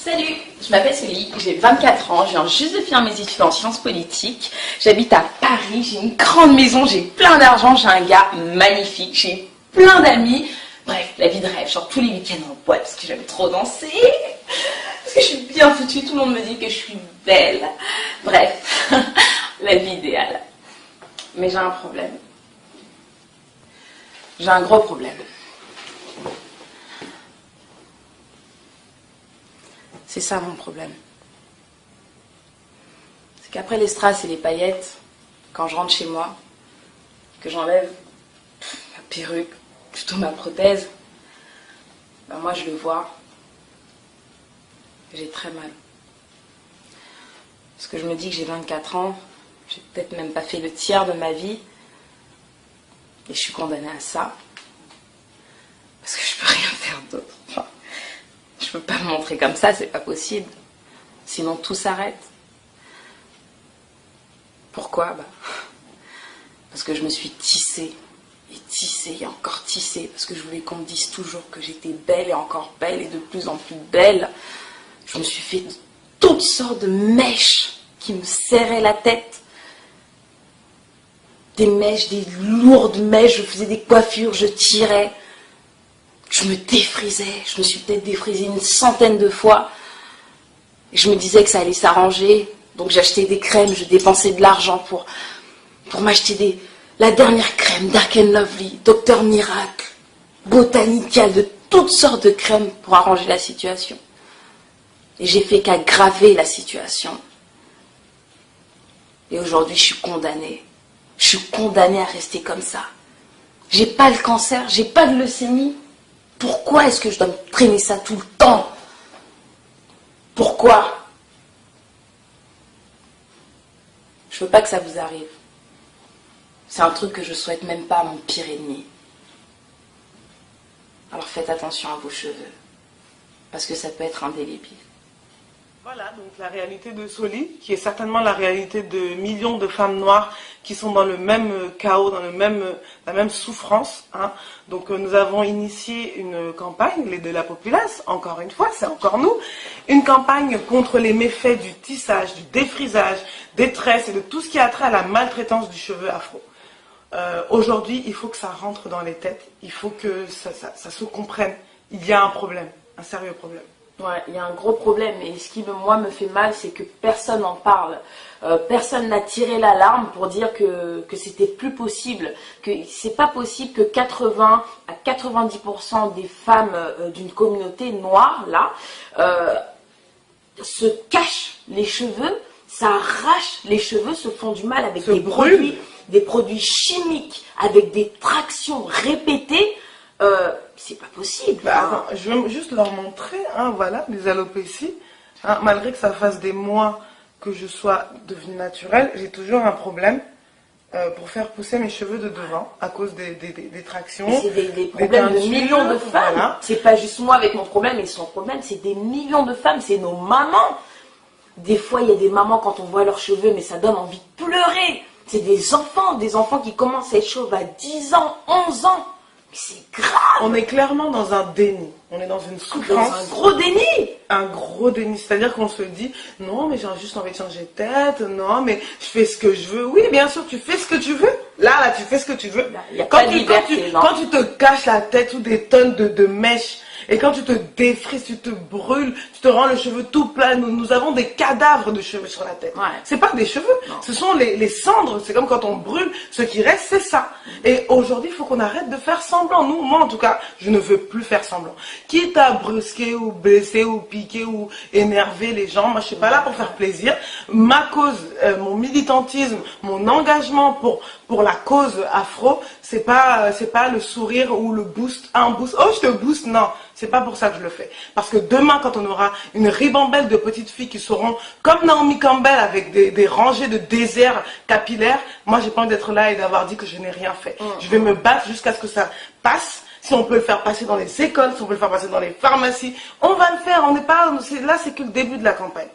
Salut, je m'appelle Sully, j'ai 24 ans, je viens juste de finir mes études en sciences politiques. J'habite à Paris, j'ai une grande maison, j'ai plein d'argent, j'ai un gars magnifique, j'ai plein d'amis. Bref, la vie de rêve, genre tous les week-ends en boîte parce que j'aime trop danser, parce que je suis bien foutue, tout le monde me dit que je suis belle. Bref, la vie idéale. Mais j'ai un problème. J'ai un gros problème. C'est ça mon problème. C'est qu'après les strass et les paillettes, quand je rentre chez moi, que j'enlève ma perruque, plutôt ma prothèse, ben moi je le vois, j'ai très mal. Parce que je me dis que j'ai 24 ans, j'ai peut-être même pas fait le tiers de ma vie, et je suis condamnée à ça, parce que je peux rien faire d'autre. Enfin, je peux pas me montrer comme ça, c'est pas possible. Sinon tout s'arrête. Pourquoi? Parce que je me suis tissée, et encore tissée, parce que je voulais qu'on me dise toujours que j'étais belle et encore belle et de plus en plus belle. Je me suis fait toutes sortes de mèches qui me serraient la tête. Des mèches, des lourdes mèches, je faisais des coiffures, je tirais. Je me défrisais, je me suis peut-être défrisée une centaine de fois. Et je me disais que ça allait s'arranger. Donc j'achetais des crèmes, je dépensais de l'argent pour m'acheter la dernière crème, Dark & Lovely, Dr Miracle, Botanical, de toutes sortes de crèmes pour arranger la situation. Et j'ai fait qu'aggraver la situation. Et aujourd'hui, je suis condamnée. Je suis condamnée à rester comme ça. J'ai pas le cancer, j'ai pas de leucémie. Pourquoi est-ce que je dois me traîner ça tout le temps? Pourquoi? Je veux pas que ça vous arrive. C'est un truc que je souhaite même pas à mon pire ennemi. Alors faites attention à vos cheveux, parce que ça peut être indélébile. Voilà, donc la réalité de Soli, qui est certainement la réalité de millions de femmes noires qui sont dans le même chaos, dans la même souffrance. Hein. Donc nous avons initié une campagne, l'aide de la populace, encore une fois, c'est encore nous, une campagne contre les méfaits du tissage, du défrisage, des tresses et de tout ce qui a trait à la maltraitance du cheveu afro. Aujourd'hui, il faut que ça rentre dans les têtes, il faut que ça se comprenne. Il y a un problème, un sérieux problème. Ouais, il y a un gros problème et ce qui moi me fait mal, c'est que personne n'en parle. Personne n'a tiré l'alarme pour dire que c'était plus possible, que c'est pas possible que 80 à 90% des femmes d'une communauté noire là se cachent les cheveux, s'arrachent les cheveux, se font du mal avec des produits chimiques, avec des tractions répétées. C'est pas possible. Attends, je vais juste leur montrer, hein, voilà, les alopécies. Hein, malgré que ça fasse des mois que je sois devenue naturelle, j'ai toujours un problème pour faire pousser mes cheveux de devant à cause des tractions. C'est des problèmes de millions de femmes. Voilà. C'est pas juste moi avec mon problème et son problème, c'est des millions de femmes, c'est nos mamans. Des fois, il y a des mamans quand on voit leurs cheveux, mais ça donne envie de pleurer. C'est des enfants qui commencent à être chauves à 10 ans, 11 ans. C'est grave. On est clairement dans un déni. On est dans une souffrance. Dans un gros déni. Un gros déni. C'est-à-dire qu'on se dit, non, mais j'ai juste envie de changer de tête. Non, mais je fais ce que je veux. Oui, bien sûr, tu fais ce que tu veux. Là, tu fais ce que tu veux. Quand tu te caches la tête ou des tonnes de mèches, et quand tu te défrises, tu te brûles, tu te rends le cheveu tout plat. Nous avons des cadavres de cheveux sur la tête. Ouais. C'est pas des cheveux, non. Ce sont les cendres. C'est comme quand on brûle, ce qui reste, c'est ça. Et aujourd'hui, il faut qu'on arrête de faire semblant. Moi en tout cas, je ne veux plus faire semblant. Quitte à brusquer ou blesser ou piquer ou énerver les gens, moi je suis pas là pour faire plaisir. Ma cause, mon militantisme, mon engagement pour la cause afro, c'est pas le sourire ou le boost, un boost. Oh, je te booste, non. C'est pas pour ça que je le fais. Parce que demain, quand on aura une ribambelle de petites filles qui seront comme Naomi Campbell avec des rangées de déserts capillaires, moi j'ai pas envie d'être là et d'avoir dit que je n'ai rien fait. Je vais me battre jusqu'à ce que ça passe. Si on peut le faire passer dans les écoles, si on peut le faire passer dans les pharmacies, on va le faire. On n'est pas là, c'est que le début de la campagne.